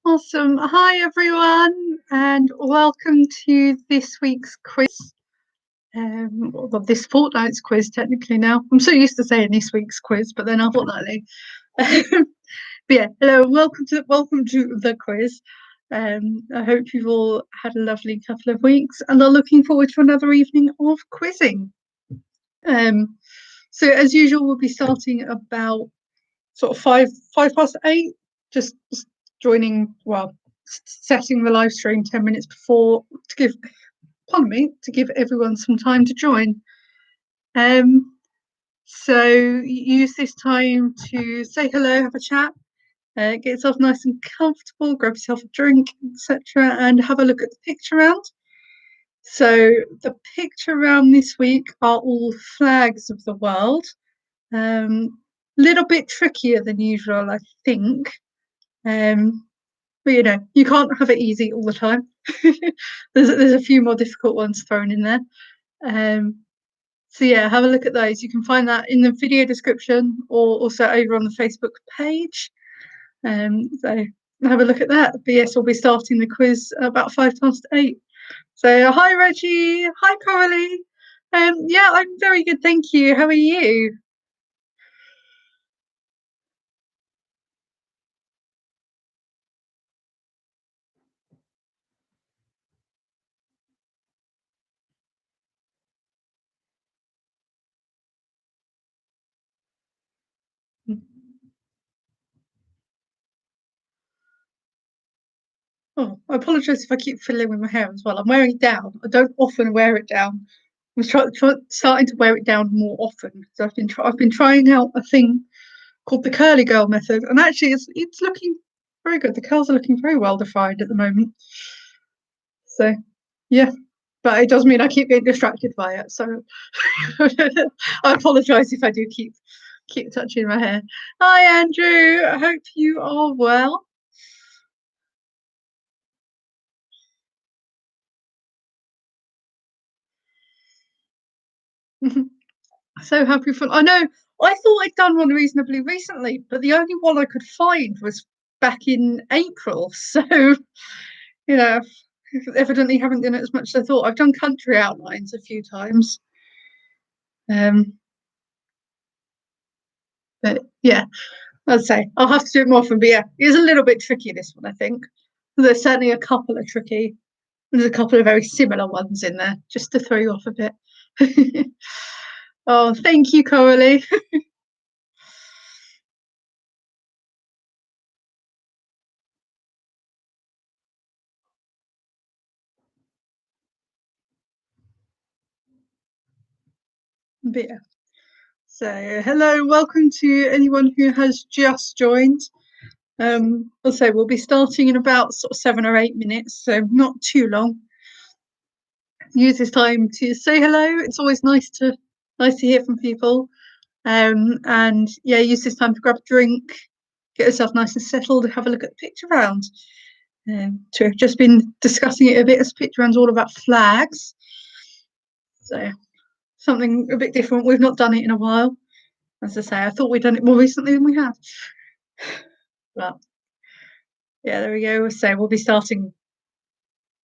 Awesome. Hi, everyone, and welcome to this week's quiz. Well, this fortnight's quiz, technically now. I'm so used to saying this week's quiz, but then our fortnightly. But yeah, hello, welcome to the quiz. I hope you've all had a lovely couple of weeks and are looking forward to another evening of quizzing. So as usual, we'll be starting about sort of five past eight. Just joining, setting the live stream 10 minutes before to give everyone some time to join. So use this time to say hello, have a chat, get yourself nice and comfortable, grab yourself a drink, etc., and have a look at the picture round. So the picture round this week are all flags of the world. Little bit trickier than usual, I think. But you can't have it easy all the time. There's a few more difficult ones thrown in there. So yeah, have a look at those. You can find that in the video description or also over on the Facebook page. So have a look at that. But yes, we'll be starting the quiz about 8:05. So hi Reggie, hi Coralie. Yeah, I'm very good, thank you. How are you? Oh, I apologise if I keep fiddling with my hair as well. I'm wearing it down. I don't often wear it down. I'm starting to wear it down more often. So I've been trying out a thing called the curly girl method, and actually it's looking very good. The curls are looking very well defined at the moment. So yeah, but it does mean I keep getting distracted by it. So I apologise if I do keep touching my hair. Hi Andrew, I hope you are well. So happy for I know I thought I'd done one reasonably recently, but the only one I could find was back in April. So, you know, evidently haven't done it as much as I thought. I've done country outlines a few times. But yeah, I'd say I'll have to do it more often. But yeah, it's a little bit tricky, this one, I think. There's certainly a couple of tricky. There's a couple of very similar ones in there, just to throw you off a bit. Oh, thank you, Coralie. But yeah. So, hello, welcome to anyone who has just joined. I'll say we'll be starting in about sort of 7 or 8 minutes, so not too long. Use this time to say hello. It's always nice to hear from people. And yeah, use this time to grab a drink, get yourself nice and settled, and have a look at the picture round. To have just been discussing it a bit, as picture round's all about flags. So something a bit different. We've not done it in a while. As I say, I thought we'd done it more recently than we have. But yeah, there we go. So we'll be starting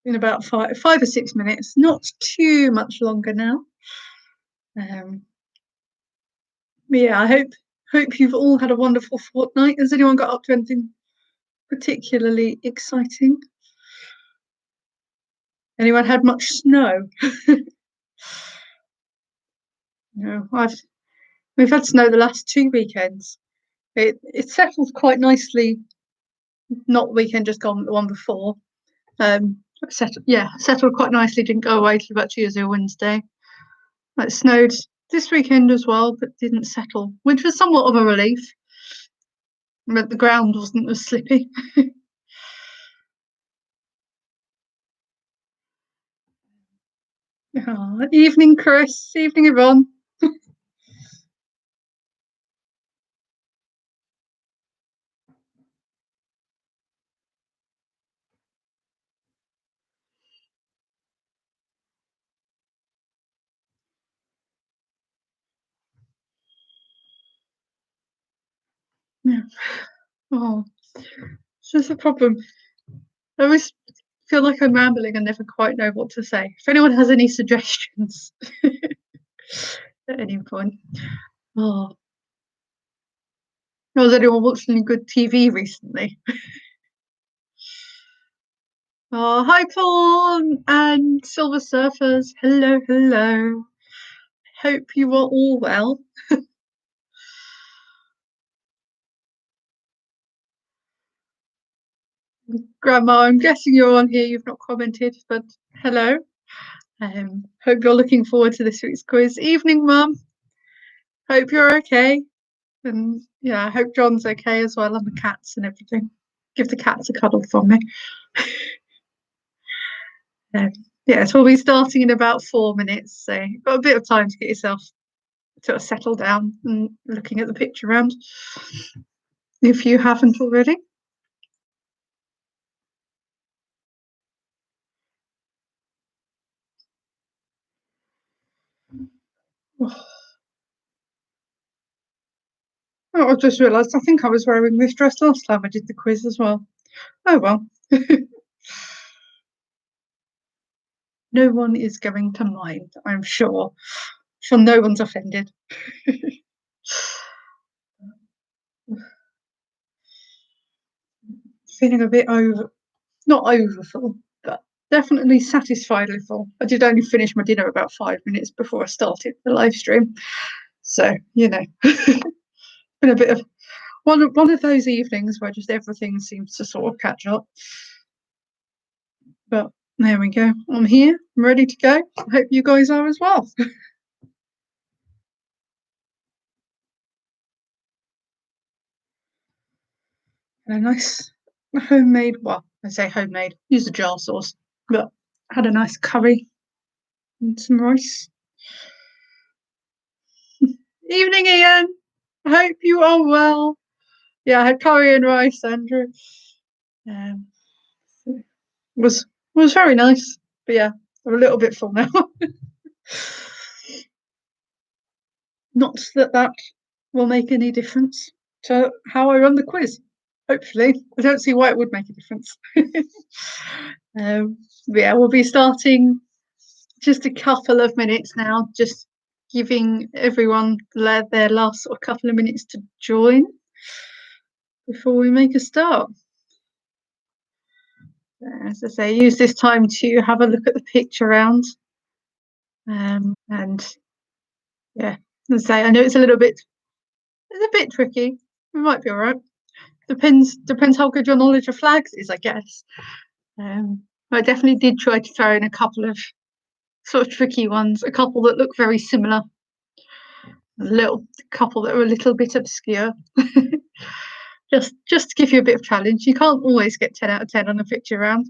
in about 5 or 6 minutes, not too much longer now. Yeah, I hope you've all had a wonderful fortnight. Has anyone got up to anything particularly exciting? Anyone had much snow? No, we've had snow the last 2 weekends. It settled quite nicely. Not the weekend just gone, but the one before. Settled quite nicely. Didn't go away till about Tuesday or Wednesday. It snowed this weekend as well, but didn't settle, which was somewhat of a relief. But the ground wasn't as slippy. Oh, evening, Chris. Evening, Yvonne. Yeah. Oh, it's just a problem. I always feel like I'm rambling and never quite know what to say. If anyone has any suggestions at any point. Oh, has anyone watched any good TV recently? Oh, hi, Paul and Silver Surfers. Hello, hello. Hope you are all well. Grandma, I'm guessing you're on here. You've not commented, but hello. Hope you're looking forward to this week's quiz. Evening, Mum. Hope you're okay. And yeah, I hope John's okay as well, and the cats and everything. Give the cats a cuddle from me. Um, yeah, so we'll be starting in about 4 minutes. So you've got a bit of time to get yourself sort of settled down and looking at the picture round if you haven't already. Oh, I just realised I think I was wearing this dress last time I did the quiz as well. Oh well. No one is going to mind, I'm sure. Sure no one's offended. Feeling a bit not overfull, but definitely satisfiedly full. I did only finish my dinner about 5 minutes before I started the live stream. So, been a bit of one of those evenings where just everything seems to sort of catch up. But there we go. I'm here. I'm ready to go. I hope you guys are as well. And a nice homemade, well, I say homemade, use a jar sauce, but had a nice curry and some rice. Evening, Ian. I hope you are well. Yeah, I had curry and rice, Andrew. Um, was was very nice, but yeah, I'm a little bit full now. Not that that will make any difference to how I run the quiz. Hopefully, I don't see why it would make a difference. Yeah, we'll be starting just a couple of minutes now, just giving everyone their last sort of couple of minutes to join before we make a start. As I say, use this time to have a look at the picture round. And yeah, as I say, I know it's a bit tricky. It might be all right. Depends how good your knowledge of flags is, I guess. I definitely did try to throw in a couple of sort of tricky ones, a couple that look very similar, a little couple that are a little bit obscure. just to give you a bit of challenge. You can't always get 10 out of 10 on a picture round.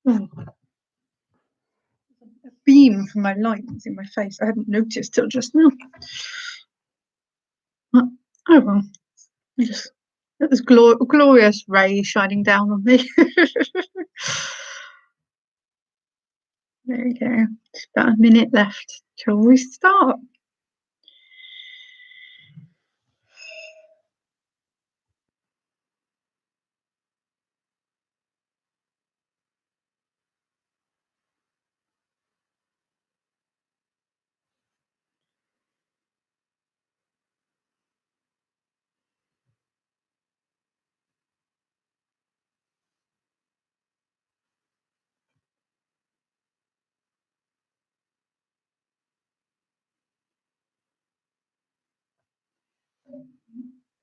Oh, a beam from my lights in my face. I hadn't noticed till just now. Oh well, just it was glorious ray shining down on me. There we go. Just about a minute left till we start.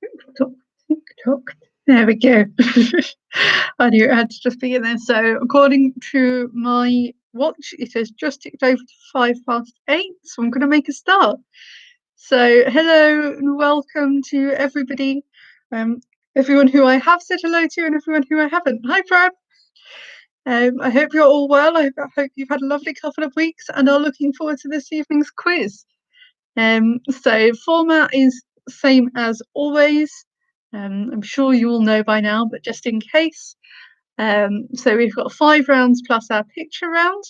TikTok, TikTok. There we go. I knew it had to just be in there. So, according to my watch, it has just ticked over to 8:05. So, I'm going to make a start. So, hello and welcome to everybody. Everyone who I have said hello to and everyone who I haven't. Hi, Brad. I hope you're all well. I hope you've had a lovely couple of weeks and are looking forward to this evening's quiz. So, format is same as always. I'm sure you all know by now, but just in case. So we've got 5 rounds plus our picture round.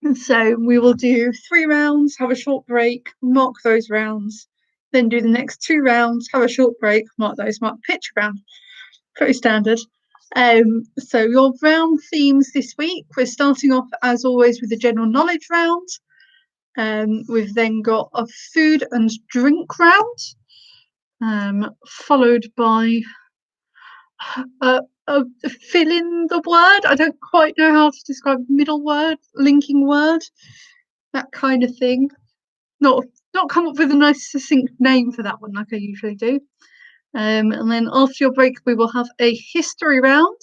And so we will do 3 rounds, have a short break, mark those rounds, then do the next 2 rounds, have a short break, mark those, mark the picture round. Pretty standard. So your round themes this week, we're starting off as always with the general knowledge round. We've then got a food and drink round, followed by fill in the word. I don't quite know how to describe middle word, linking word, that kind of thing. Not come up with a nice succinct name for that one like I usually do. And then after your break, we will have a history round.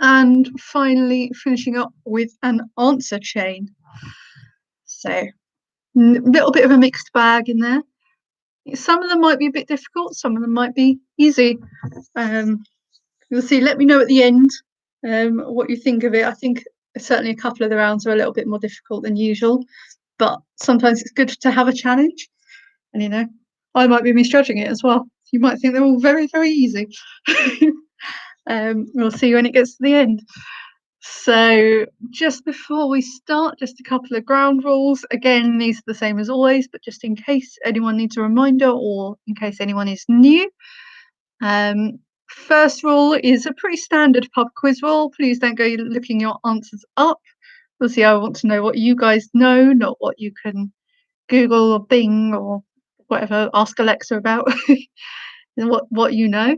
And finally, finishing up with an answer chain. So, a little bit of a mixed bag in there. Some of them might be a bit difficult, some of them might be easy. You'll see, let me know at the end what you think of it. I think certainly a couple of the rounds are a little bit more difficult than usual, but sometimes it's good to have a challenge. And, you know, I might be misjudging it as well. You might think they're all very, very easy. We'll see when it gets to the end. So just before we start, just a couple of ground rules. Again, these are the same as always, but just in case anyone needs a reminder or in case anyone is new. First rule is a pretty standard pub quiz rule. Please don't go looking your answers up. Obviously, I want to know what you guys know, not what you can Google or Bing or whatever, ask Alexa about, what you know.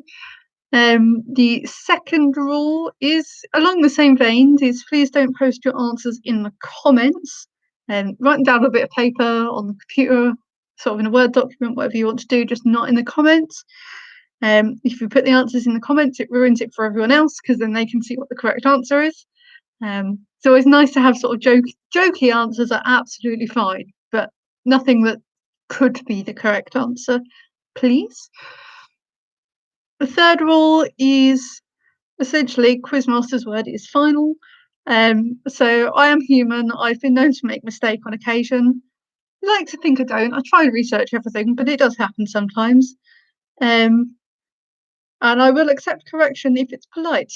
The second rule is along the same veins, is please don't post your answers in the comments. Write them down on a bit of paper on the computer, sort of in a Word document, whatever you want to do, just not in the comments. If you put the answers in the comments, it ruins it for everyone else because then they can see what the correct answer is. It's always nice to have sort of jokey answers are absolutely fine, but nothing that could be the correct answer, please. The third rule is essentially Quizmaster's word is final. So I am human. I've been known to make mistake on occasion. I like to think I don't. I try and research everything, but it does happen sometimes. And I will accept correction if it's polite.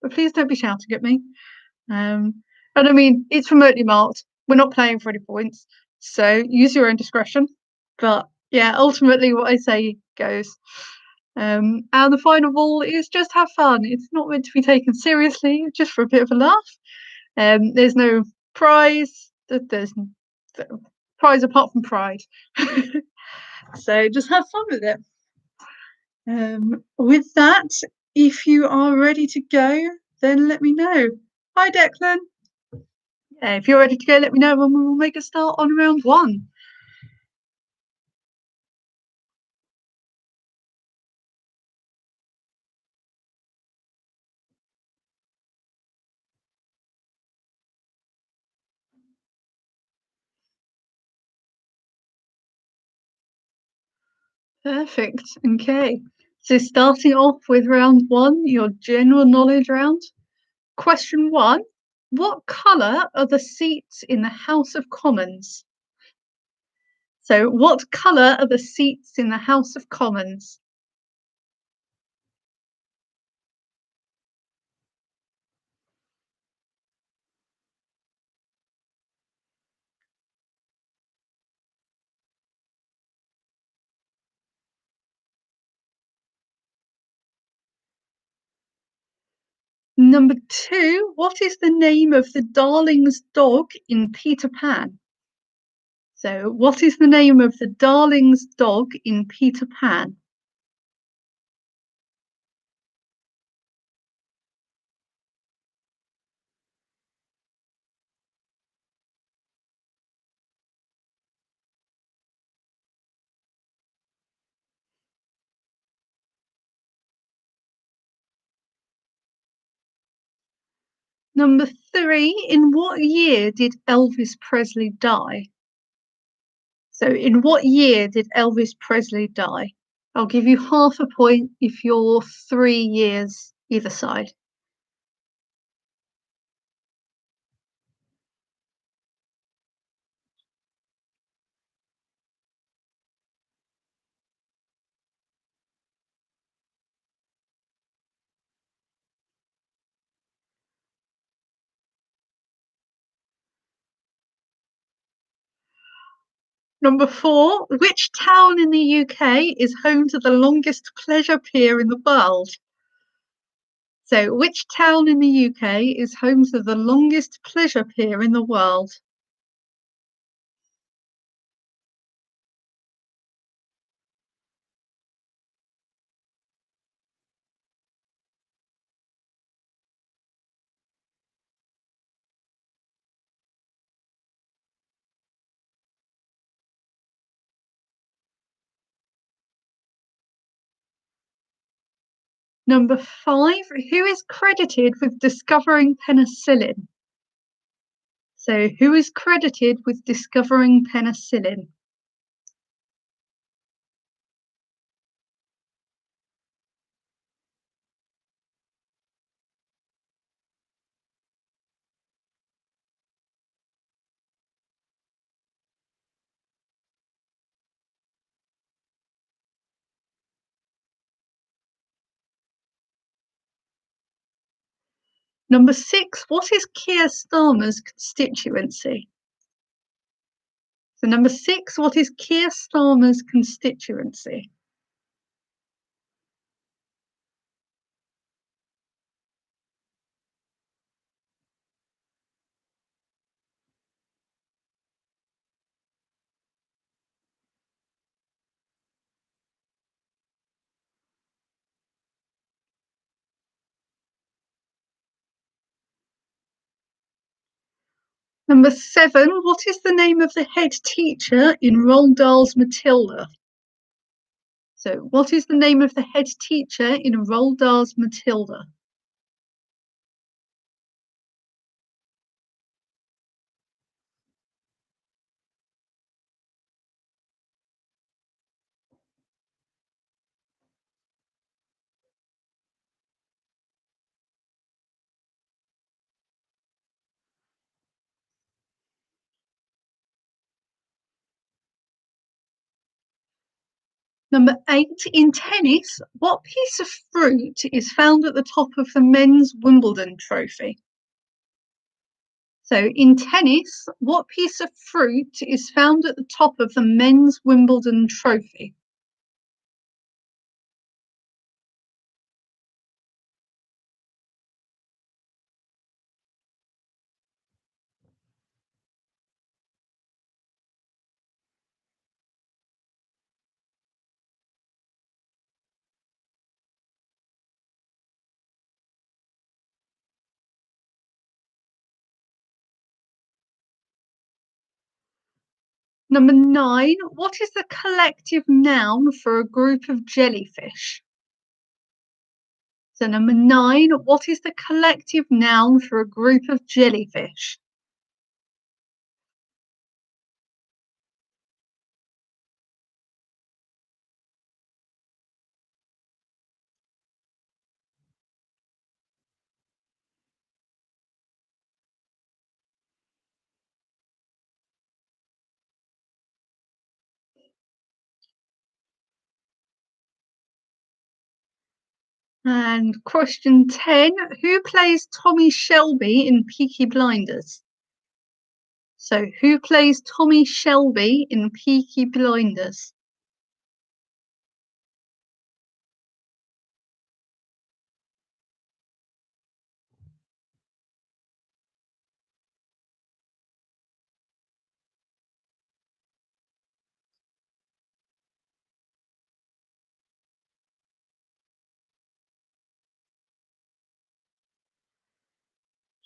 But please don't be shouting at me. And I mean, it's remotely marked. We're not playing for any points. So use your own discretion. But yeah, ultimately what I say goes. And the final rule is just have fun. It's not meant to be taken seriously, just for a bit of a laugh. There's no prize. There's prize apart from pride. So just have fun with it. With that, if you are ready to go, then let me know. Hi, Declan. Yeah, if you're ready to go, let me know and we will make a start on round 1. Perfect. Okay. So starting off with round 1, your general knowledge round. Question 1. What colour are the seats in the House of Commons? So what colour are the seats in the House of Commons? Number 2, what is the name of the Darling's dog in Peter Pan? So what is the name of the Darling's dog in Peter Pan? Number 3, in what year did Elvis Presley die? So in what year did Elvis Presley die? I'll give you half a point if you're 3 years either side. Number 4, which town in the UK is home to the longest pleasure pier in the world? So, which town in the UK is home to the longest pleasure pier in the world? Number 5, who is credited with discovering penicillin? So, who is credited with discovering penicillin? Number 6, what is Keir Starmer's constituency? So, number 6, what is Keir Starmer's constituency? Number 7, what is the name of the head teacher in Roald Dahl's Matilda? So, what is the name of the head teacher in Roald Dahl's Matilda? Number 8, in tennis, what piece of fruit is found at the top of the men's Wimbledon trophy? So, in tennis, what piece of fruit is found at the top of the men's Wimbledon trophy? Number 9, what is the collective noun for a group of jellyfish? So, number 9, what is the collective noun for a group of jellyfish? And question 10, who plays Tommy Shelby in Peaky Blinders? So, who plays Tommy Shelby in Peaky Blinders?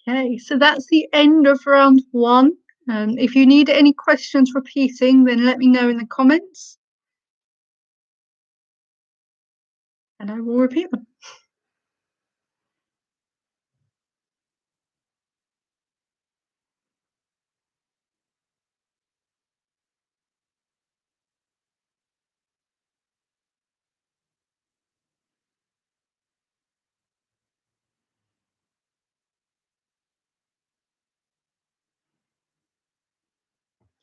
Okay, so that's the end of round 1. If you need any questions repeating, then let me know in the comments and I will repeat them.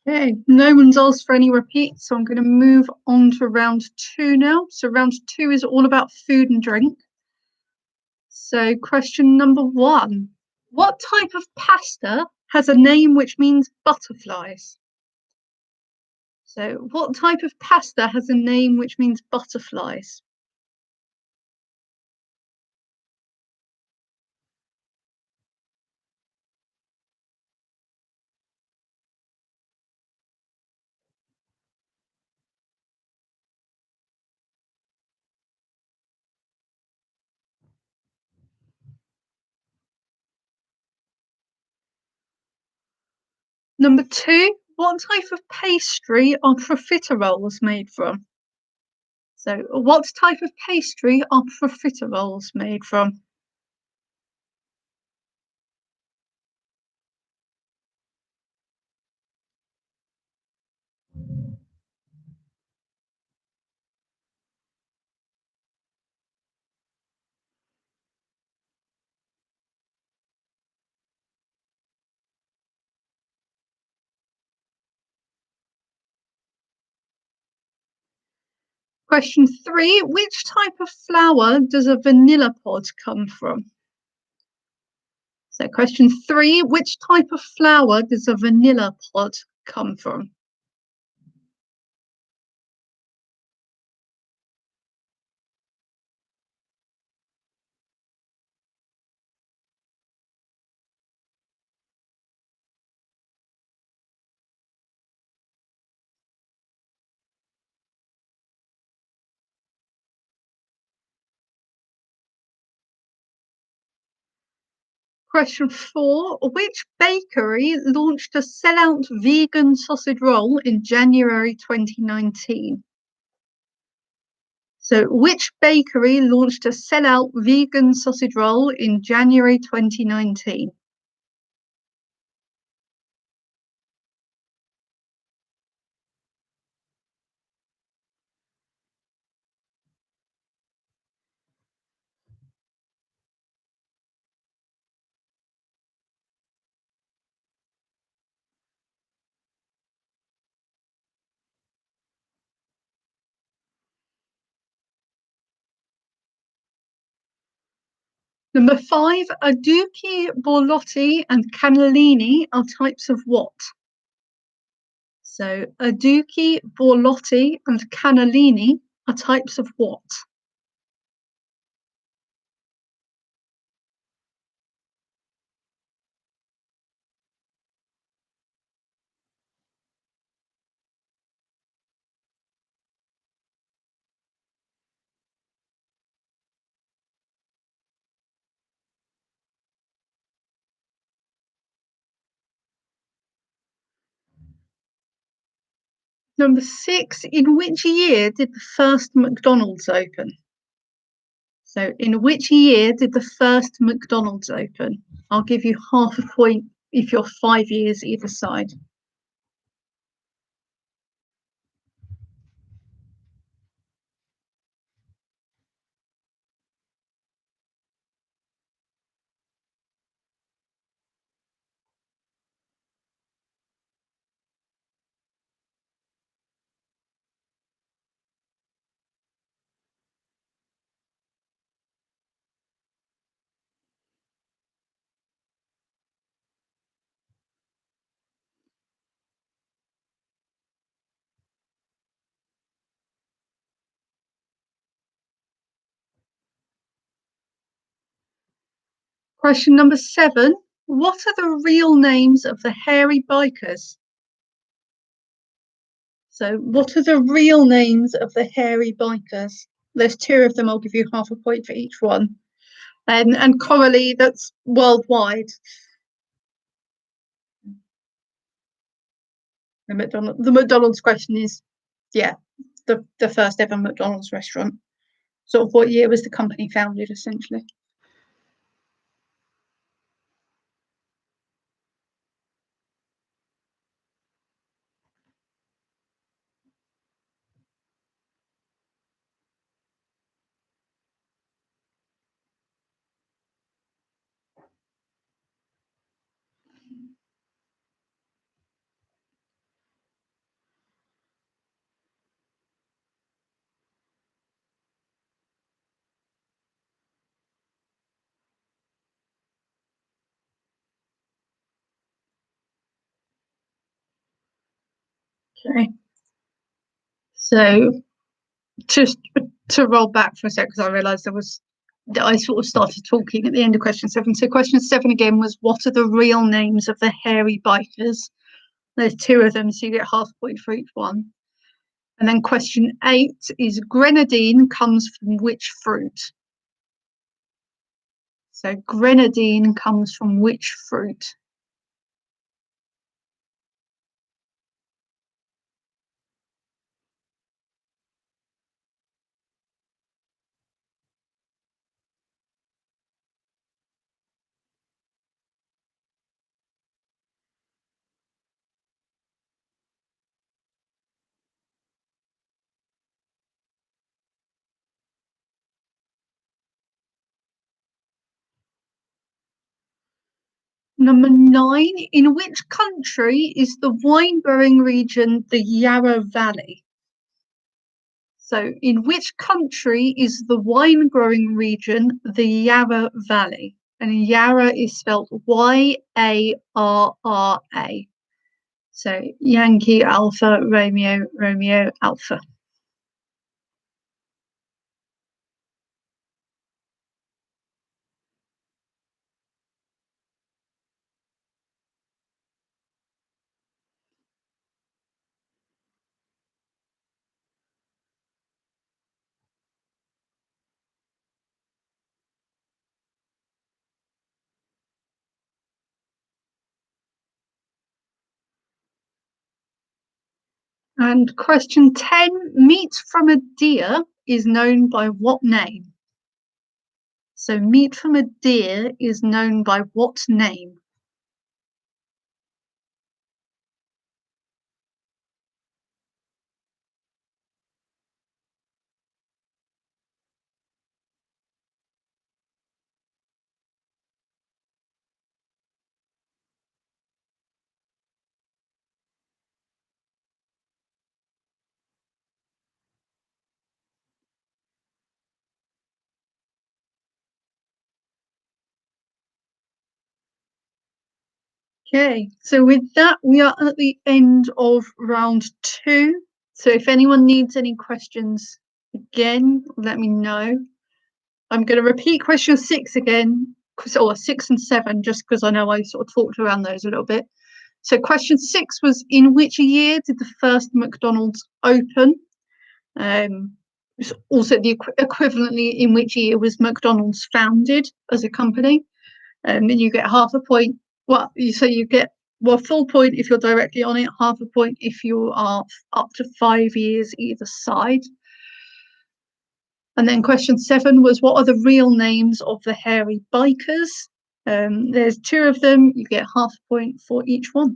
Okay, no one's asked for any repeats, so I'm going to move on to round 2 now. So, round 2 is all about food and drink. So, question number 1, what type of pasta has a name which means butterflies? So, what type of pasta has a name which means butterflies? Number two, what type of pastry are profiteroles made from? So, what type of pastry are profiteroles made from? Question three, which type of flour does a vanilla pod come from? So, question three, which type of flour does a vanilla pod come from? Question four, which bakery launched a sellout vegan sausage roll in January 2019? So, which bakery launched a sellout vegan sausage roll in January 2019? Number five, Aduki, Borlotti, and Cannellini are types of what? So, Aduki, Borlotti, and Cannellini are types of what? Number six, in which year did the first McDonald's open? So, in which year did the first McDonald's open? I'll give you half a point if you're 5 years either side. Question number seven. What are the real names of the hairy bikers? So, what are the real names of the hairy bikers? There's two of them. I'll give you half a point for each one. And Coralie, that's worldwide. The McDonald's question is, yeah, the first ever McDonald's restaurant. Sort of what year was the company founded, essentially? Okay. So just to roll back for a sec, because I realised I sort of started talking at the end of question 7. So question 7 again was, what are the real names of the hairy bikers? There's 2 of them, so you get half a point for each one. And then question 8 is, grenadine comes from which fruit? So grenadine comes from which fruit? Number 9, in which country is the wine growing region the Yarra Valley? So in which country is the wine growing region the Yarra Valley? And Yarra is spelled Yarra. So Yankee Alpha Romeo Romeo Alpha. And question 10, meat from a deer is known by what name? So meat from a deer is known by what name? Okay, so with that, we are at the end of round 2. So if anyone needs any questions again, let me know. I'm going to repeat question 6 again, or 6 and 7, just because I know I sort of talked around those a little bit. So question 6 was, in which year did the first McDonald's open? It's also the equivalently, in which year was McDonald's founded as a company? And you get half a point. Well, you get full point if you're directly on it, half a point if you are up to 5 years either side. And then question 7 was, what are the real names of the hairy bikers? There's 2 of them. You get half a point for each one.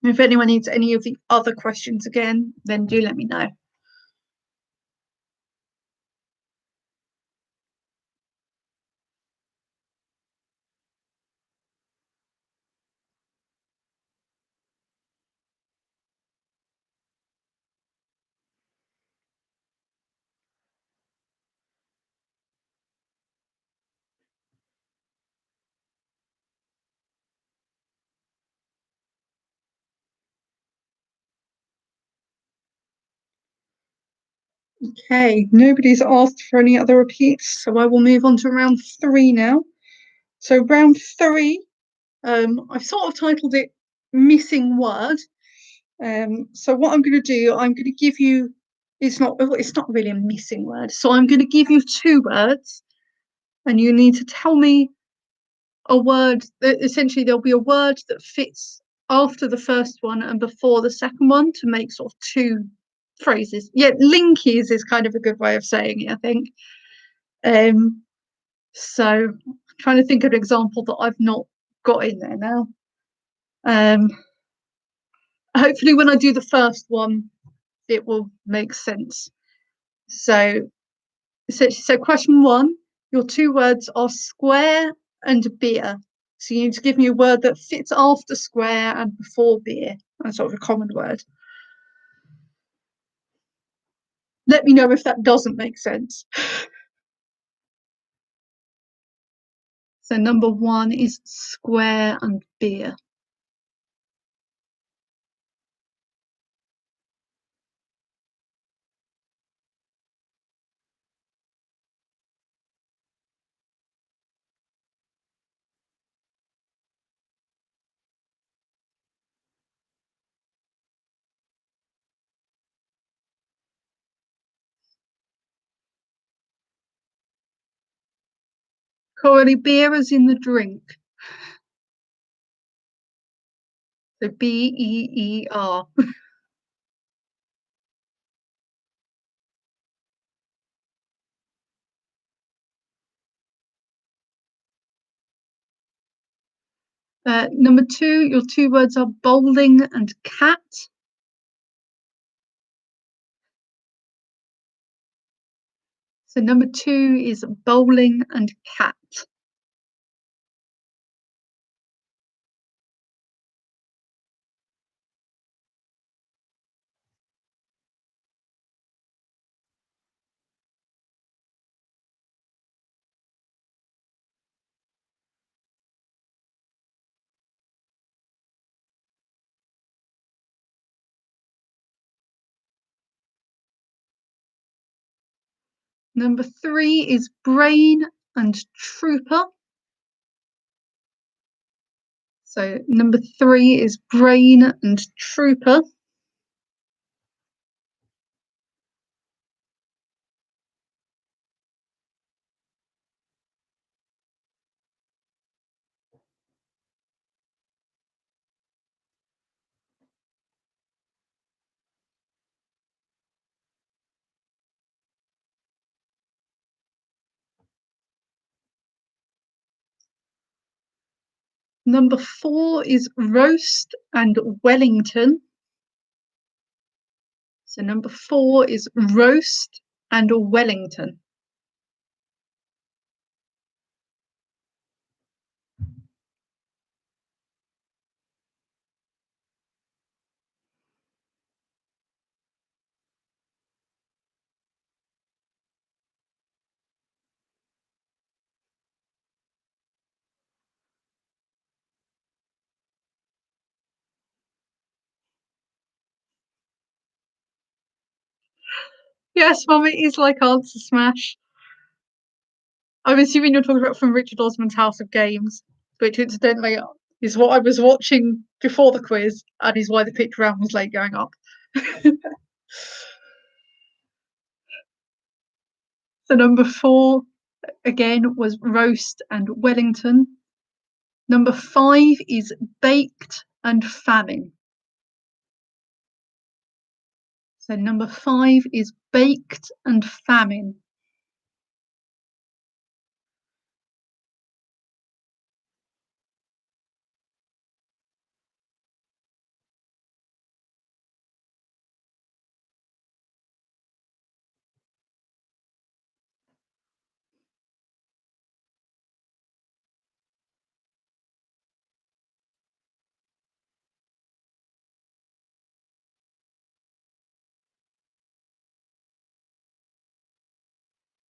If anyone needs any of the other questions again, then do let me know. Okay, nobody's asked for any other repeats, so I will move on to round 3 now. So round 3, I've sort of titled it Missing Word. So what I'm going to do, I'm going to give you, it's not really a missing word. So I'm going to give you 2 words, and you need to tell me a word. Essentially, there'll be a word that fits after the first one and before the second one to make sort of 2 phrases. Yeah, linkies is kind of a good way of saying it, I think. So I'm trying to think of an example that I've not got in there now. Hopefully when I do the first one, it will make sense. So question 1, your 2 words are square and beer. So you need to give me a word that fits after square and before beer. That's sort of a common word. Let me know if that doesn't make sense. So number 1 is square and beer. Coralie, beer as in the drink. So B-E-E-R. Number 2, your 2 words are bowling and cat. So number 2 is bowling and cat. Number 3 is brain and trooper. So number 3 is brain and trooper. Number 4 is roast and Wellington. So number 4 is roast and Wellington. Yes, Mum, it is like Answer Smash. I'm assuming you're talking about from Richard Osman's House of Games, which incidentally is what I was watching before the quiz and is why the picture round was late going up. So number 4 again was roast and Wellington. Number 5 is baked and famine. So number 5 is baked and famine.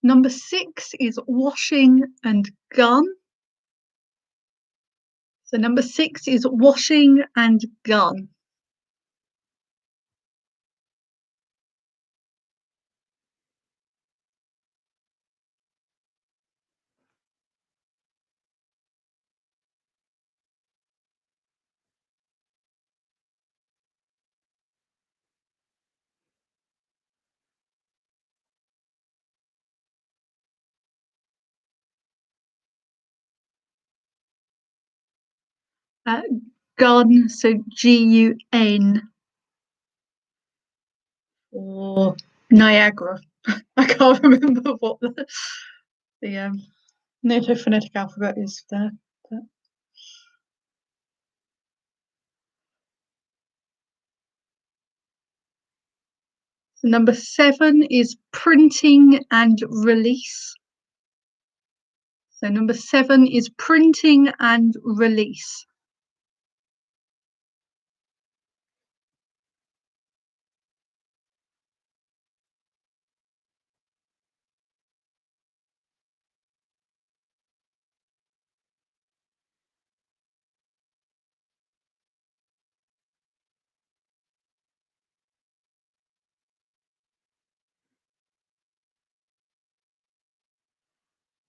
Number 6 is washing and gun. So number 6 is washing and gun. Uh, gun, so G-U-N, or Niagara. I can't remember what the NATO phonetic alphabet is there. But... So number 7 is printing and release. So number 7 is printing and release.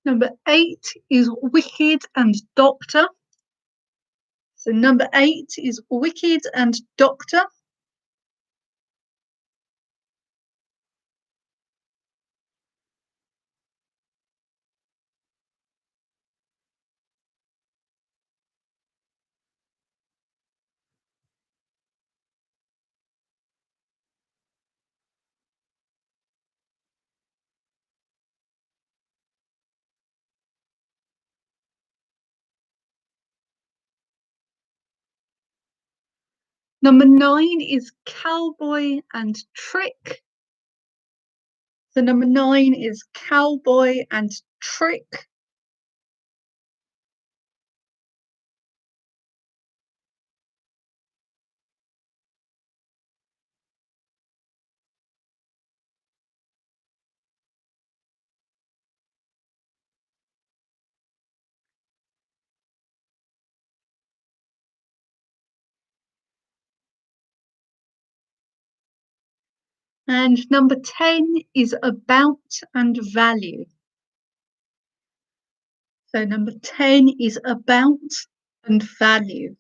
Number 8 is wicked and doctor. So number 8 is wicked and doctor. Number 9 is Cowboy and Trick. So number 9 is Cowboy and Trick. And number 10 is About and Value. So number 10 is About and Value.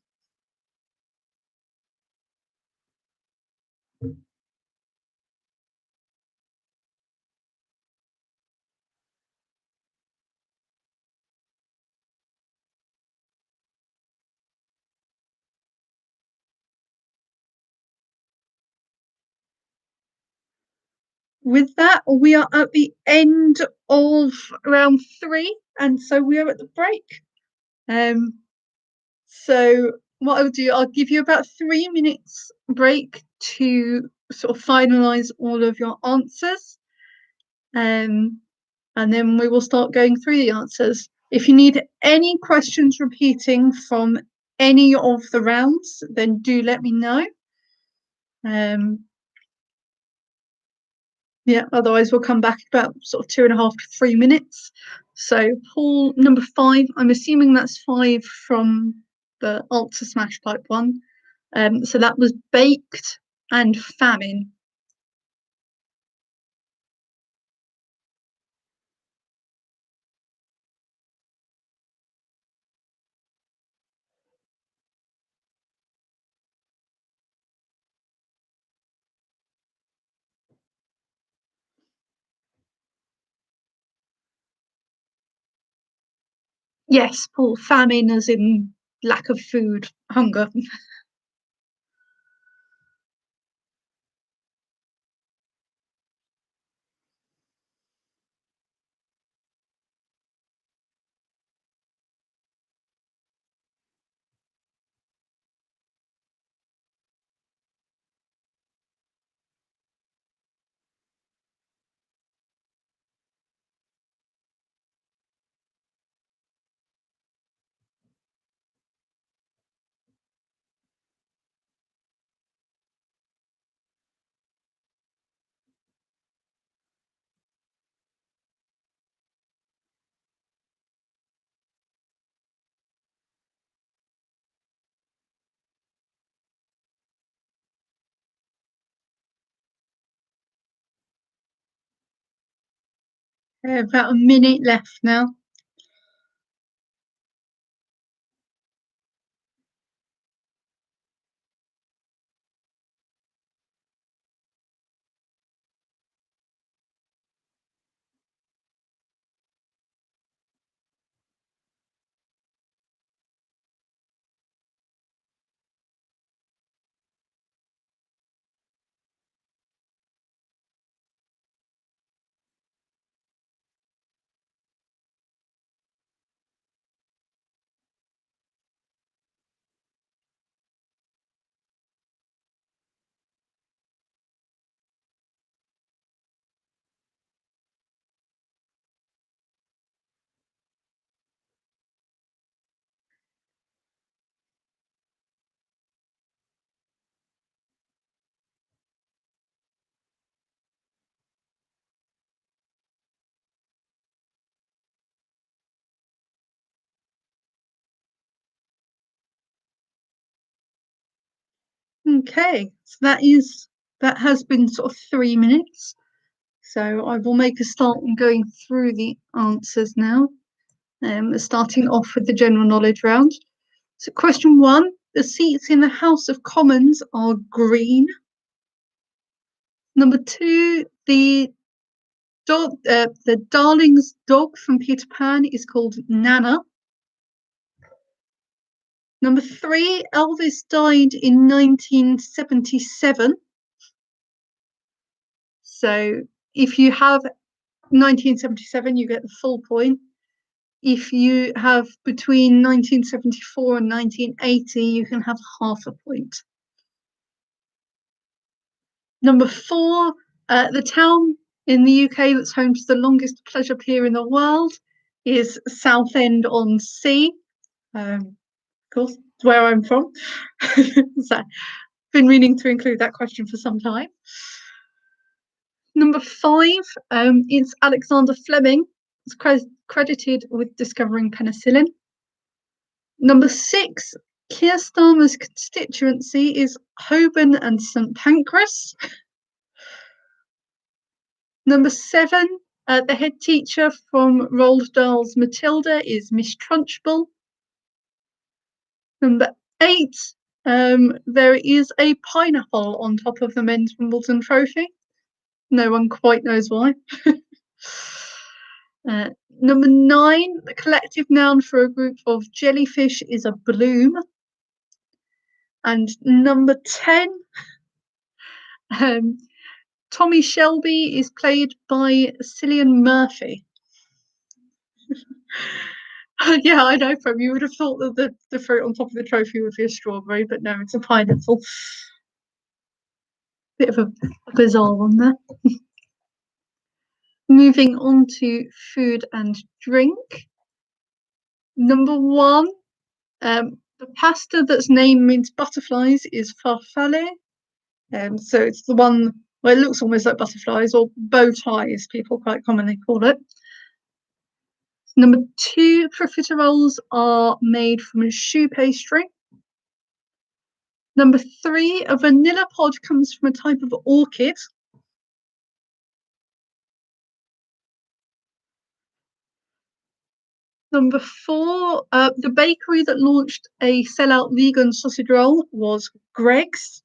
With that, we are at the end of round 3, and so we are at the break. So what I'll do, I'll give you about 3 minutes break to sort of finalize all of your answers. And then we will start going through the answers. If you need any questions repeating from any of the rounds, then do let me know. Yeah, otherwise we'll come back about sort of 2.5 to 3 minutes. So Paul, number 5, I'm assuming that's 5 from the Ultra Smash Type 1. So that was Baked and Famine. Yes, Paul, famine as in lack of food, hunger. About a minute left now. Okay, so that has been sort of 3 minutes. So I will make a start on going through the answers now. Starting off with the general knowledge round. So question 1, the seats in the House of Commons are green. Number 2, the Darling's dog from Peter Pan is called Nana. Number 3, Elvis died in 1977. So if you have 1977, you get the full point. If you have between 1974 and 1980, you can have half a point. Number 4, the town in the UK that's home to the longest pleasure pier in the world is Southend-on-Sea. Of course, where I'm from. So, been meaning to include that question for some time. Number 5, it's Alexander Fleming. It's credited with discovering penicillin. Number 6, Keir Starmer's constituency is Holborn and St Pancras. Number 7, the head teacher from Roald Dahl's Matilda is Miss Trunchbull. Number 8, there is a pineapple on top of the men's Wimbledon trophy. No one quite knows why. Number 9, the collective noun for a group of jellyfish is a bloom. And number 10, Tommy Shelby is played by Cillian Murphy. Yeah, I know, Prem, you would have thought that the fruit on top of the trophy would be a strawberry, but no, it's a pineapple. Bit of a bizarre one there. Moving on to food and drink. Number 1, the pasta that's named means butterflies is farfalle. So it's the one where it looks almost like butterflies, or bow ties, people quite commonly call it. Number 2, profiteroles are made from a choux pastry. Number 3, a vanilla pod comes from a type of orchid. Number 4, the bakery that launched a sellout vegan sausage roll was Greggs.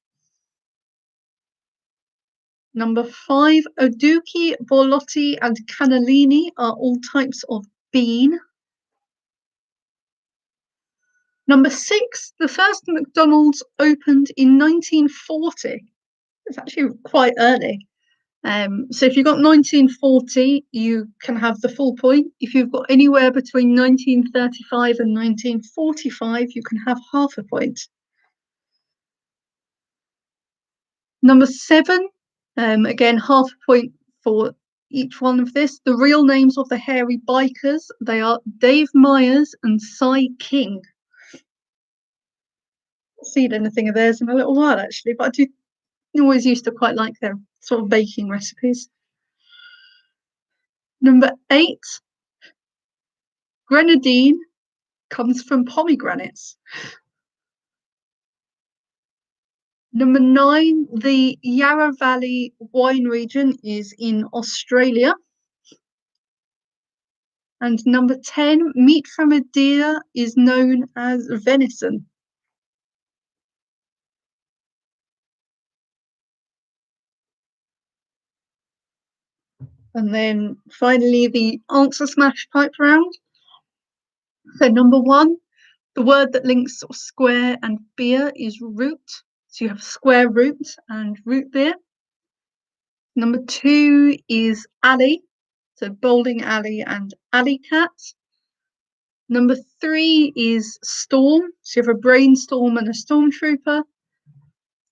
Number 5, Oduki, Borlotti, and Cannellini are all types of bean. Number 6, the first McDonald's opened in 1940. It's actually quite early. So if you've got 1940, you can have the full point. If you've got anywhere between 1935 and 1945, you can have half a point. Number 7, again, half a point for each one of this. The real names of the hairy bikers, they are Dave Myers and Cy King. I've seen anything of theirs in a little while, actually, but I do always used to quite like their sort of baking recipes. Number 8, grenadine comes from pomegranates. Number 9, the Yarra Valley wine region is in Australia. And number 10, meat from a deer is known as venison. And then finally, the answer smash type round. So number 1, the word that links sort of square and beer is root. So you have square root and root beer. Number 2 is alley. So bowling alley and alley cat. Number 3 is storm. So you have a brainstorm and a stormtrooper.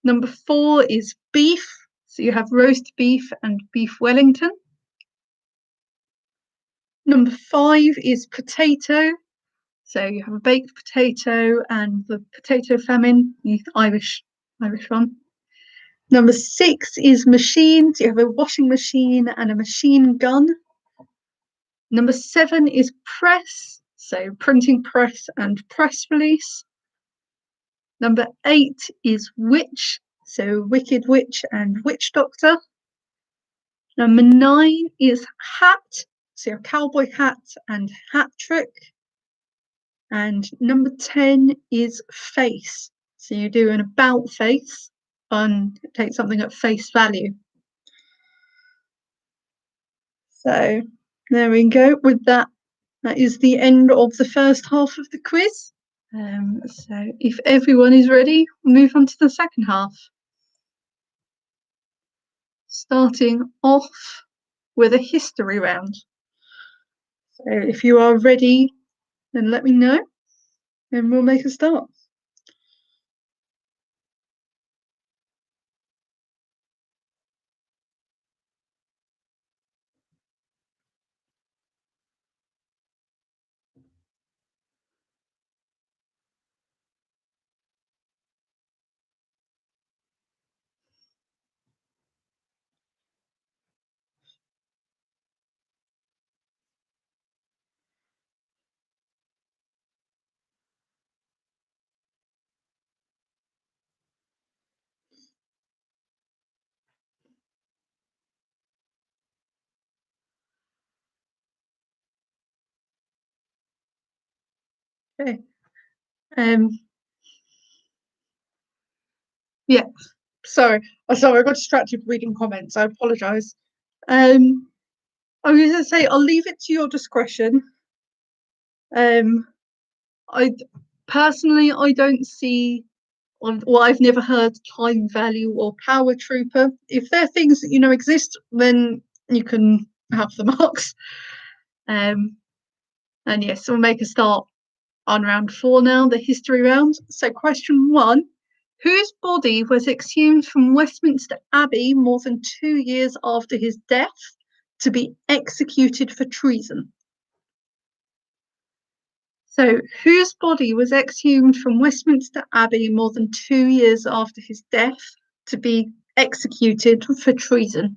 Number 4 is beef. So you have roast beef and beef Wellington. Number 5 is potato. So you have a baked potato and the potato famine, the Irish one. Number 6 is machine. So you have a washing machine and a machine gun. Number 7 is press. So printing press and press release. Number 8 is witch. So wicked witch and witch doctor. Number 9 is hat. So your cowboy hat and hat trick. And number 10 is face. So you do an about face and take something at face value. So there we go. With that, that is the end of the first half of the quiz. So if everyone is ready, we'll move on to the second half. Starting off with a history round. So if you are ready, then let me know and we'll make a start. Okay. Um, yeah. Sorry. Sorry, I got distracted reading comments. I apologise. Um, I was going to say I'll leave it to your discretion. I personally I don't see. Well, I've never heard time value or power trooper. If they're things that you know exist, then you can have the marks. Um, and yes, we'll make a start on round 4 now, the history round. So, question 1: whose body was exhumed from Westminster Abbey more than 2 years after his death to be executed for treason? So, whose body was exhumed from Westminster Abbey more than 2 years after his death to be executed for treason?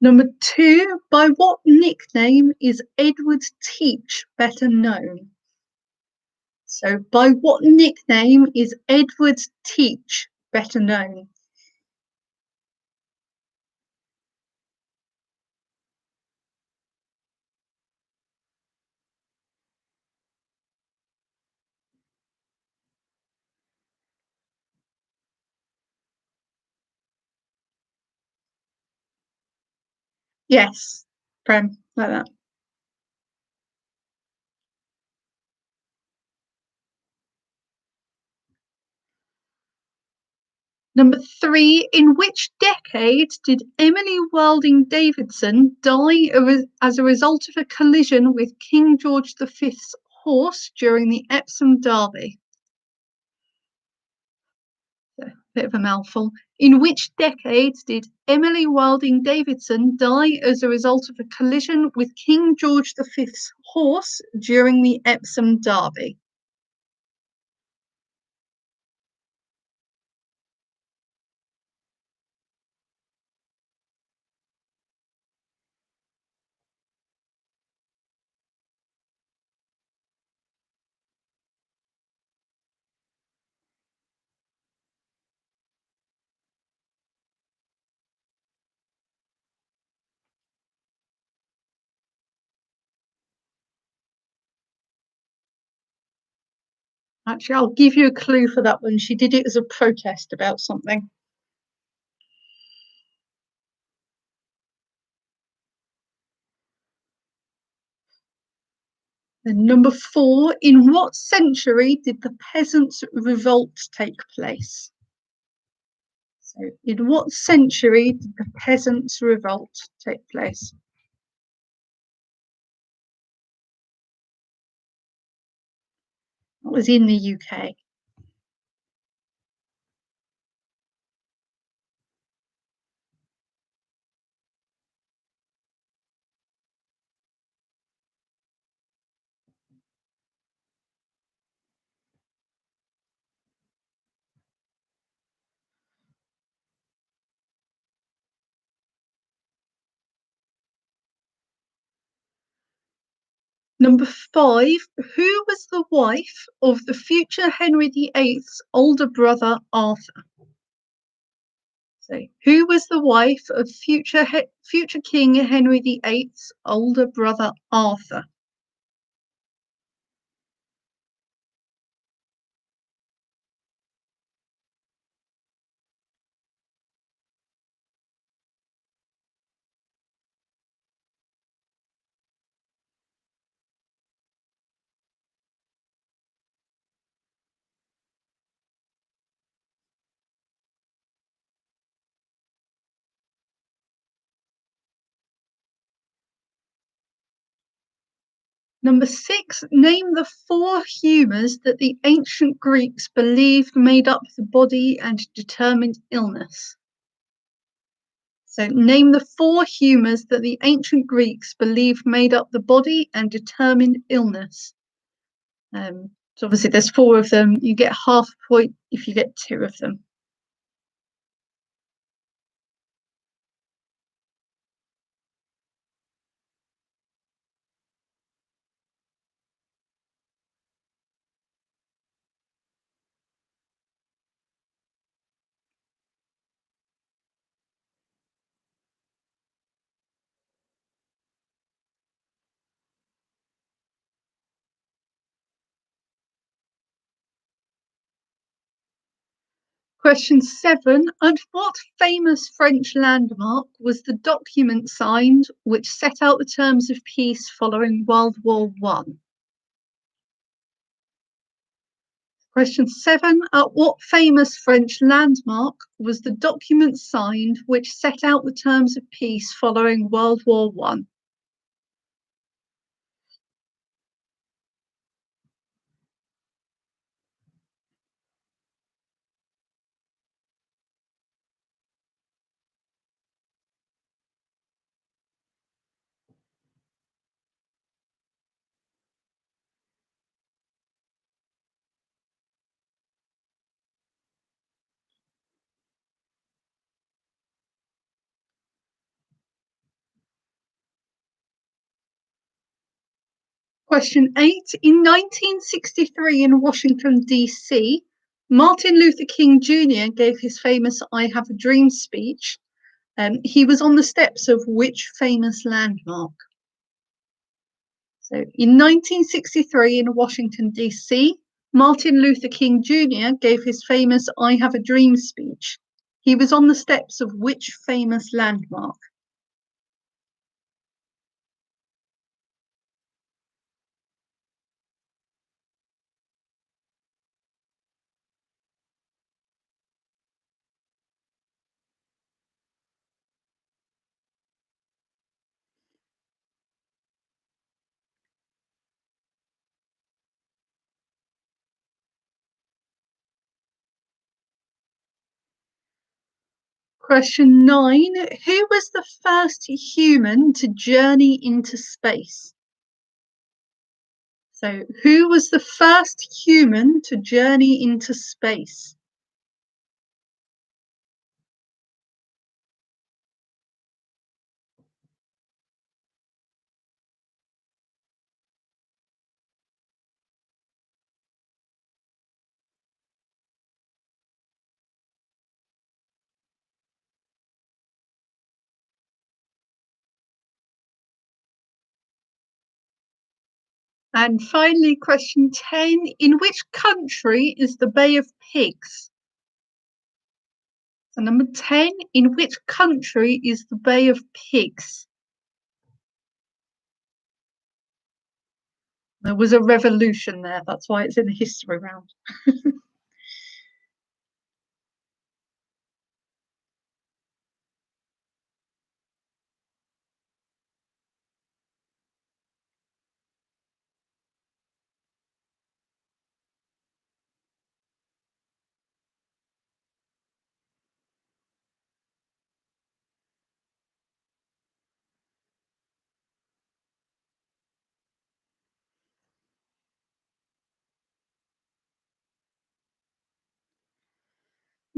Number 2, by what nickname is Edward Teach better known? So, by what nickname is Edward Teach better known? Yes, Prem, like that. Number 3, in which decade did Emily Wilding Davidson die as a result of a collision with King George V's horse during the Epsom Derby? A bit of a mouthful. In which decade did Emily Wilding Davidson die as a result of a collision with King George V's horse during the Epsom Derby? Actually, I'll give you a clue for that one. She did it as a protest about something. And number 4, in what century did the Peasants' Revolt take place? So, in what century did the Peasants' Revolt take place? That was in the UK. Number 5, who was the wife of the future Henry VIII's older brother Arthur? So, who was the wife of future King Henry VIII's older brother Arthur? Number 6, name the 4 humours that the ancient Greeks believed made up the body and determined illness. So, name the 4 humours that the ancient Greeks believed made up the body and determined illness. So, obviously, there's 4 of them. You get half a point if you get 2 of them. Question 7. At what famous French landmark was the document signed which set out the terms of peace following World War One? Question 7. At what famous French landmark was the document signed which set out the terms of peace following World War One? Question 8. In 1963 in Washington, D.C., Martin Luther King Jr. gave his famous I Have a Dream speech. He was on the steps of which famous landmark? So, in 1963 in Washington, D.C., Martin Luther King Jr. gave his famous I Have a Dream speech. He was on the steps of which famous landmark? Question 9. Who was the first human to journey into space? So, who was the first human to journey into space? And finally, question 10. In which country is the Bay of Pigs? So, number 10. In which country is the Bay of Pigs? There was a revolution there. That's why it's in the history round.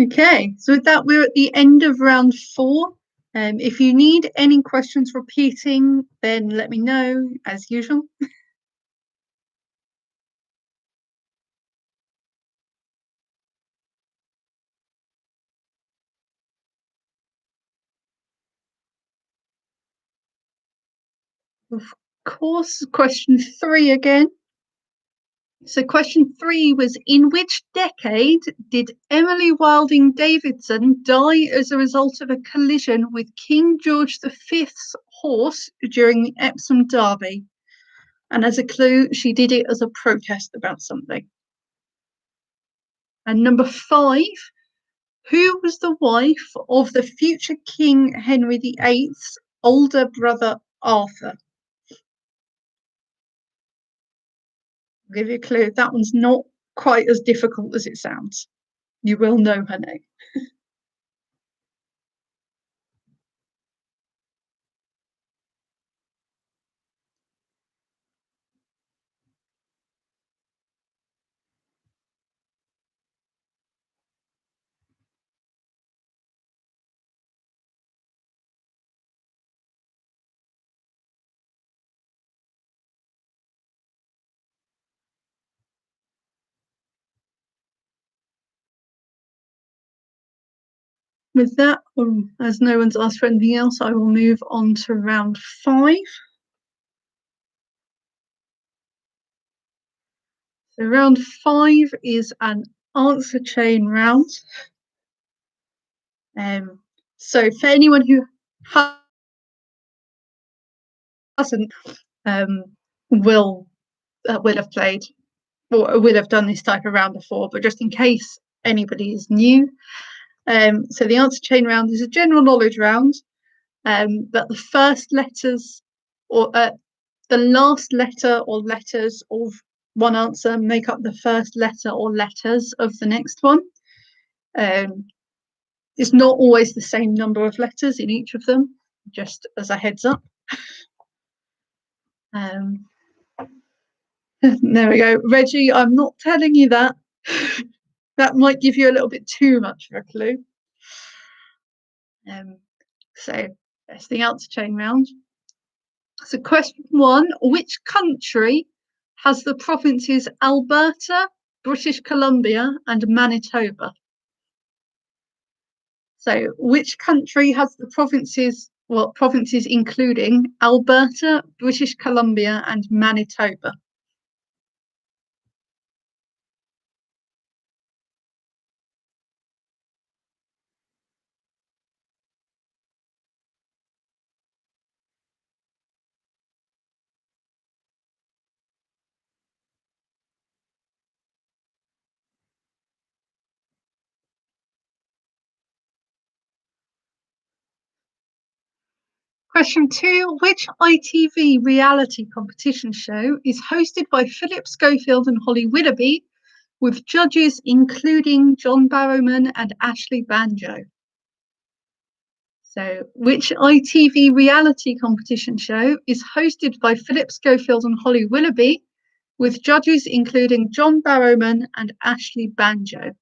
Okay, so with that, we're at the end of round 4. If you need any questions repeating, then let me know as usual. Of course, question 3 again. So question 3 was, in which decade did Emily Wilding Davidson die as a result of a collision with King George V's horse during the Epsom Derby? And as a clue, she did it as a protest about something. And number 5, who was the wife of the future King Henry VIII's older brother Arthur? I'll give you a clue. That one's not quite as difficult as it sounds. You will know her name. With that, as no one's asked for anything else, I will move on to round 5. So round 5 is an answer chain round. So for anyone who hasn't, will have played or will have done this type of round before, but just in case anybody is new. So the answer chain round is a general knowledge round, but the first letters or the last letter or letters of one answer make up the first letter or letters of the next one. It's not always the same number of letters in each of them, just as a heads up. There we go. Reggie, I'm not telling you that. That might give you a little bit too much of a clue. So that's the answer chain round. So question 1, which country has the provinces Alberta, British Columbia and Manitoba? So which country has the provinces, well, provinces including Alberta, British Columbia and Manitoba? Question 2, which ITV reality competition show is hosted by Philip Schofield and Holly Willoughby, with judges including John Barrowman and Ashley Banjo? So, which ITV reality competition show is hosted by Philip Schofield and Holly Willoughby, with judges including John Barrowman and Ashley Banjo?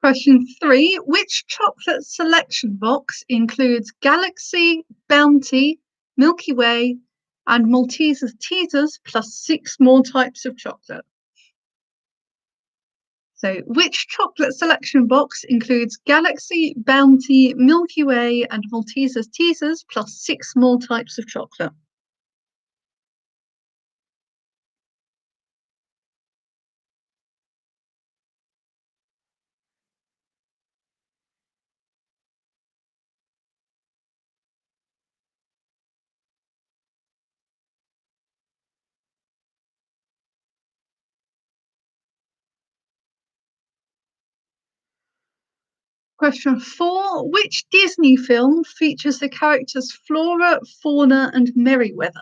Question 3, which chocolate selection box includes Galaxy, Bounty, Milky Way, and Maltesers Teasers plus 6 more types of chocolate? So, which chocolate selection box includes Galaxy, Bounty, Milky Way, and Maltesers Teasers plus 6 more types of chocolate? Question 4, which Disney film features the characters Flora, Fauna, and Merryweather?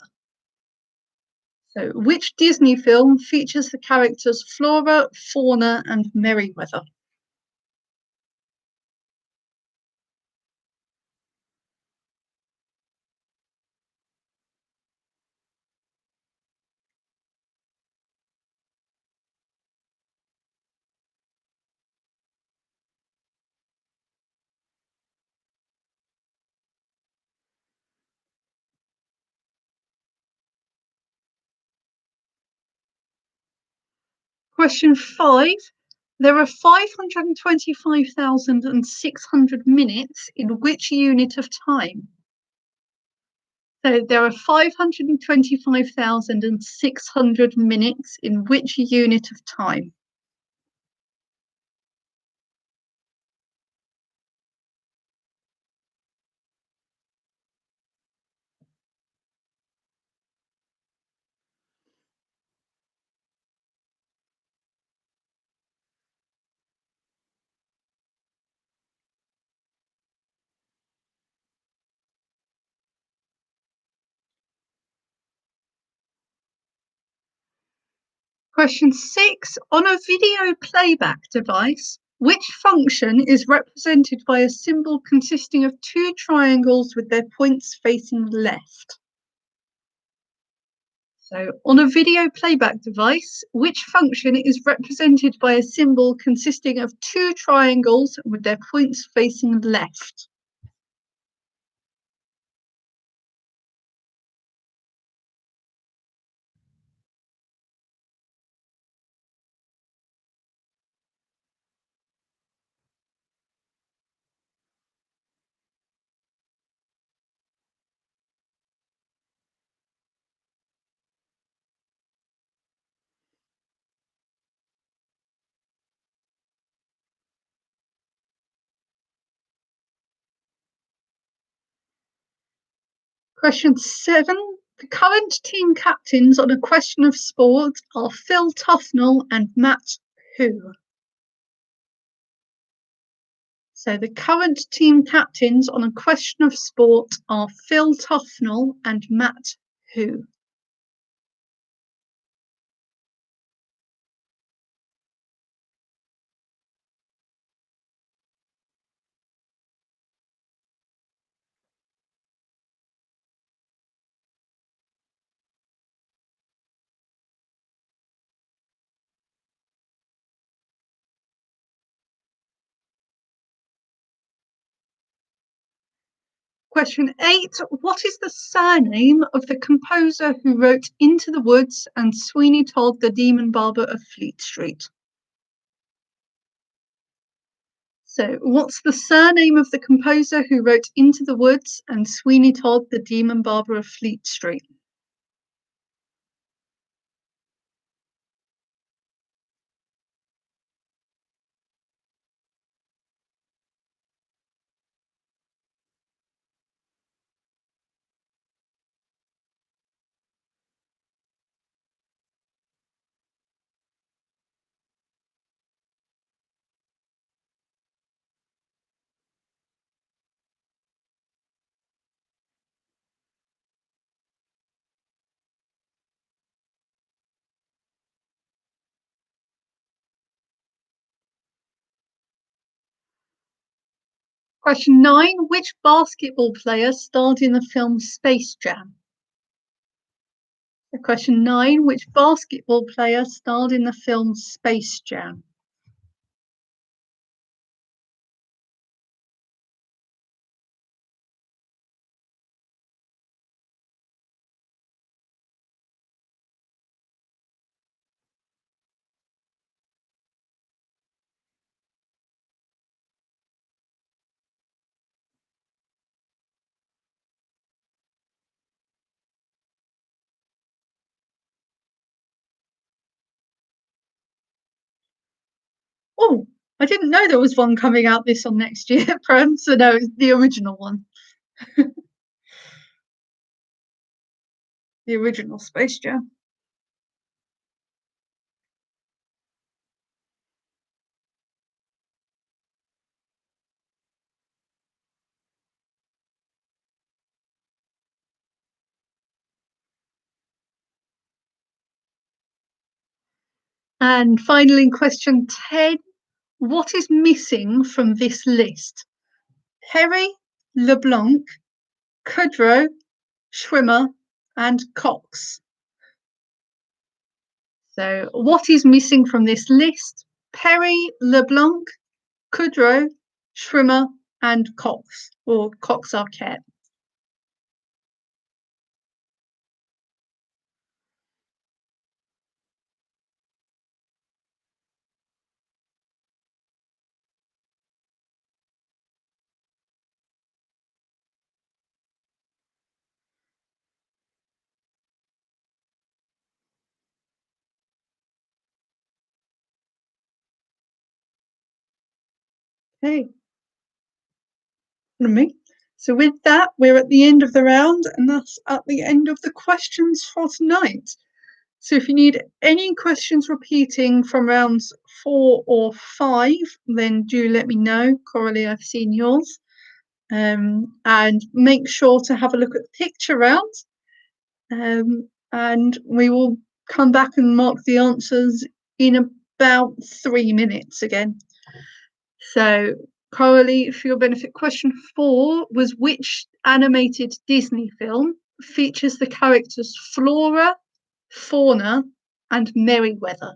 So, which Disney film features the characters Flora, Fauna, and Merryweather? Question 5. There are 525,600 minutes in which unit of time? So there are 525,600 minutes in which unit of time? Question 6. On a video playback device, which function is represented by a symbol consisting of 2 triangles with their points facing left? So, on a video playback device, which function is represented by a symbol consisting of 2 triangles with their points facing left? Question 7. The current team captains on A Question of Sport are Phil Tufnell and Matt who? So the current team captains on A Question of Sport are Phil Tufnell and Matt who? Question 8. What is the surname of the composer who wrote Into the Woods and Sweeney Todd the Demon Barber of Fleet Street? So, what's the surname of the composer who wrote Into the Woods and Sweeney Todd the Demon Barber of Fleet Street? Question 9. Which basketball player starred in the film Space Jam? Question 9. Which basketball player starred in the film Space Jam? Oh, I didn't know there was one coming out this on next year, Prem. So no, it's the original one. The original Space Jam. And finally, question 10. What is missing from this list? Perry, LeBlanc, Kudrow, Schwimmer, and Cox. So, what is missing from this list? Perry, LeBlanc, Kudrow, Schwimmer, and Cox, or Cox Arquette. Okay, me. So with that, we're at the end of the round, and that's at the end of the questions for tonight. So if you need any questions repeating from rounds 4 or 5, then do let me know. Coralie, I've seen yours. And make sure to have a look at the picture round. And we will come back and mark the answers in about 3 minutes again. So, Coralie, for your benefit, question 4 was which animated Disney film features the characters Flora, Fauna, and Merryweather?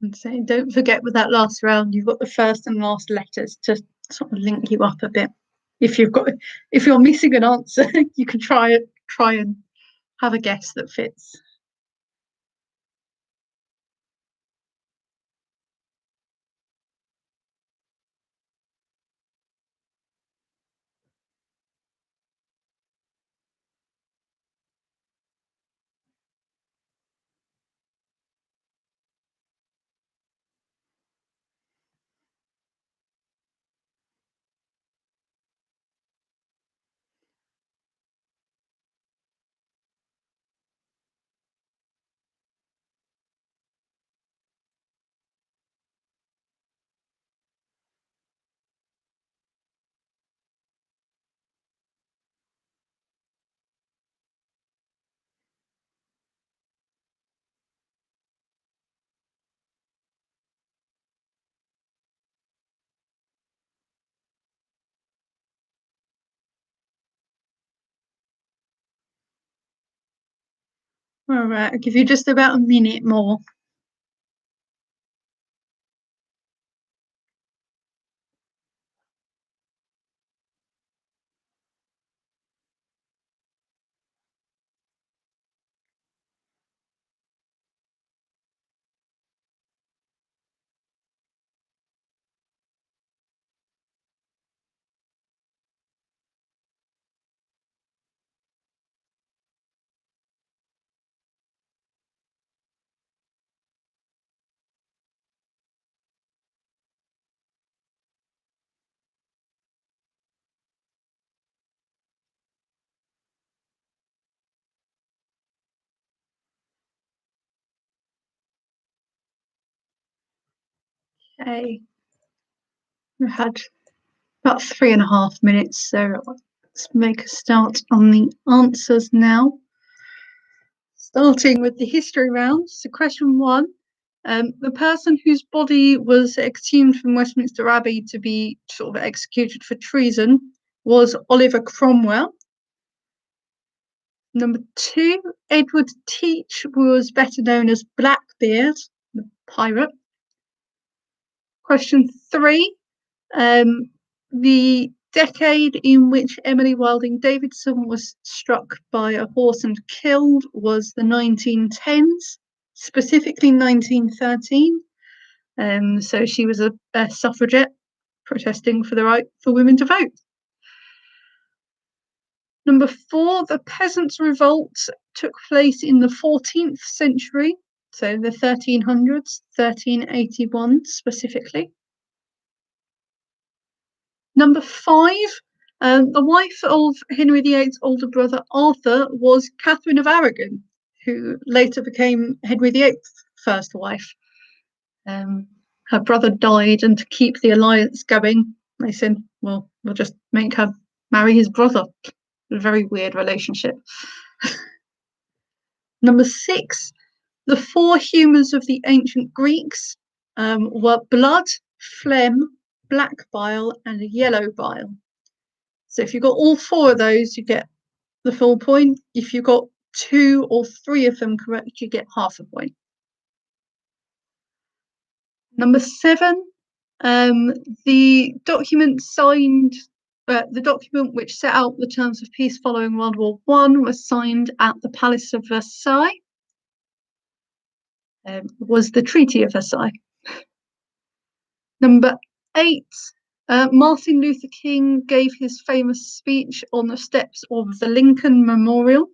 And so don't forget with that last round, you've got the first and last letters to sort of link you up a bit. If you're missing an answer, you can try and have a guess that fits. All right, I'll give you just about a minute more. Okay, we had about 3.5 minutes, so let's make a start on the answers now. Starting with the history round. So question 1, the person whose body was exhumed from Westminster Abbey to be sort of executed for treason was Oliver Cromwell. Number 2, Edward Teach was better known as Blackbeard, the pirate. Question 3, the decade in which Emily Wilding Davidson was struck by a horse and killed was the 1910s, specifically 1913. So she was a suffragette protesting for the right for women to vote. Number 4, the Peasants' Revolt took place in the 14th century, so the 1300s, 1381 specifically. Number 5, the wife of Henry VIII's older brother Arthur was Catherine of Aragon, who later became Henry VIII's first wife. Her brother died, and to keep the alliance going, they said, well, we'll just make her marry his brother. A very weird relationship. Number 6, the 4 humours of the ancient Greeks were blood, phlegm, black bile, and yellow bile. So if you got all 4 of those, you get the full point. If you got 2 or 3 of them correct, you get half a point. Number 7, the document which set out the terms of peace following World War I was signed at the Palace of Versailles. Was the Treaty of Versailles. Number 8, Martin Luther King gave his famous speech on the steps of the Lincoln Memorial.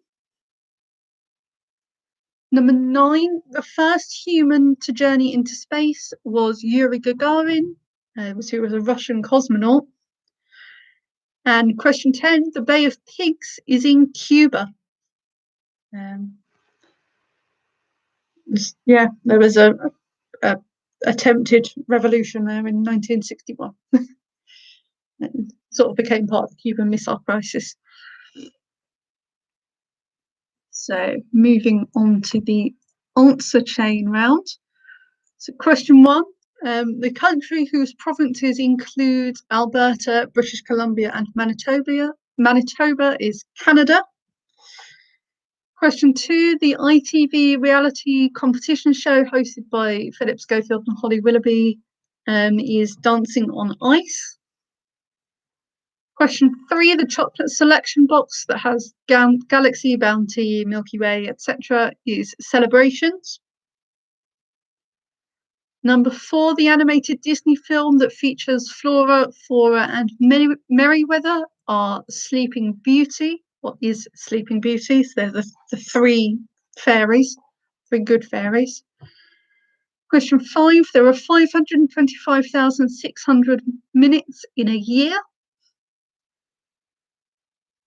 Number 9, the first human to journey into space was Yuri Gagarin, who was a Russian cosmonaut. And question 10, the Bay of Pigs is in Cuba. There was a attempted revolution there in 1961. It sort of became part of the Cuban Missile Crisis. So moving on to the answer chain round. So question 1, the country whose provinces include Alberta, British Columbia, and Manitoba is Canada. Question 2, the ITV reality competition show hosted by Philip Schofield and Holly Willoughby is Dancing on Ice. Question 3, the chocolate selection box that has Galaxy, Bounty, Milky Way, etc. is Celebrations. Number 4, the animated Disney film that features Flora, Fora, and Merryweather are Sleeping Beauty. What is Sleeping Beauty? So they're the three fairies, three good fairies. Question 5, there are 525,600 minutes in a year.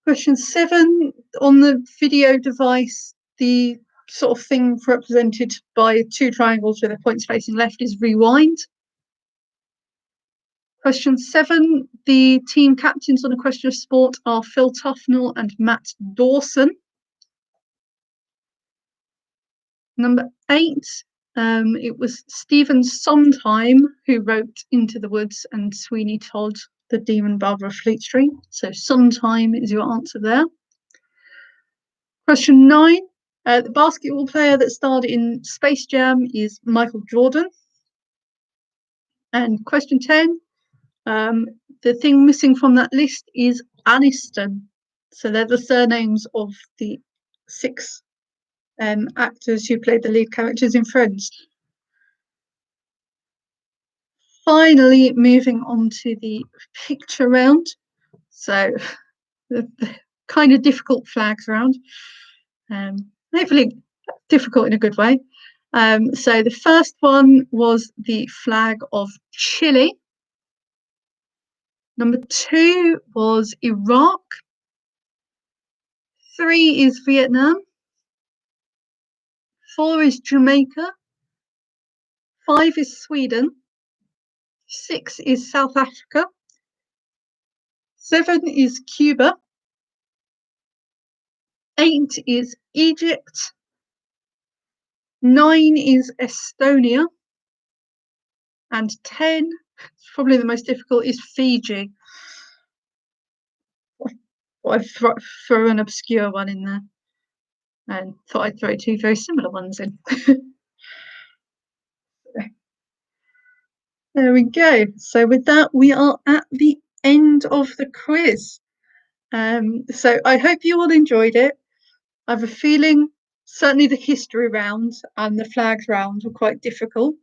Question 7, on the video device, the sort of thing represented by two triangles with their points facing left is rewind. Question 7, the team captains on A Question of Sport are Phil Tufnell and Matt Dawson. Number 8, it was Stephen Sondheim who wrote Into the Woods and Sweeney Todd, The Demon Barber of Fleet Street. So Sondheim is your answer there. Question 9, the basketball player that starred in Space Jam is Michael Jordan. And question 10, the thing missing from that list is Aniston. So they're the surnames of the 6 actors who played the lead characters in Friends. Finally, moving on to the picture round. So the kind of difficult flags round. Hopefully difficult in a good way. So the first one was the flag of Chile. Number 2 was Iraq. 3 is Vietnam. 4 is Jamaica. 5 is Sweden. 6 is South Africa. 7 is Cuba. 8 is Egypt. 9 is Estonia. And 10, probably the most difficult, is Fiji. I threw an obscure one in there and thought I'd throw 2 very similar ones in. There we go. So with that, we are at the end of the quiz. So I hope you all enjoyed it. I have a feeling certainly the history round and the flags round were quite difficult.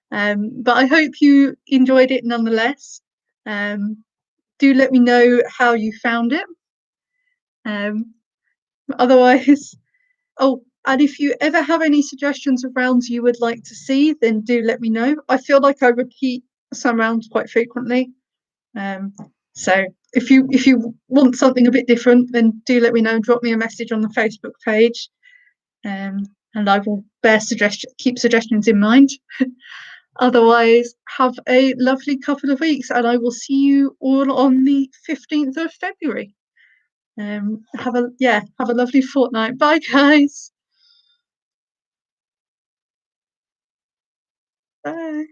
But I hope you enjoyed it nonetheless. Do let me know how you found it. Otherwise, and if you ever have any suggestions of rounds you would like to see, then do let me know. I feel like I repeat some rounds quite frequently. So if you want something a bit different, then do let me know. Drop me a message on the Facebook page, and I will keep suggestions in mind. Otherwise, have a lovely couple of weeks, and I will see you all on the 15th of February. Have a lovely fortnight. Bye, guys. Bye.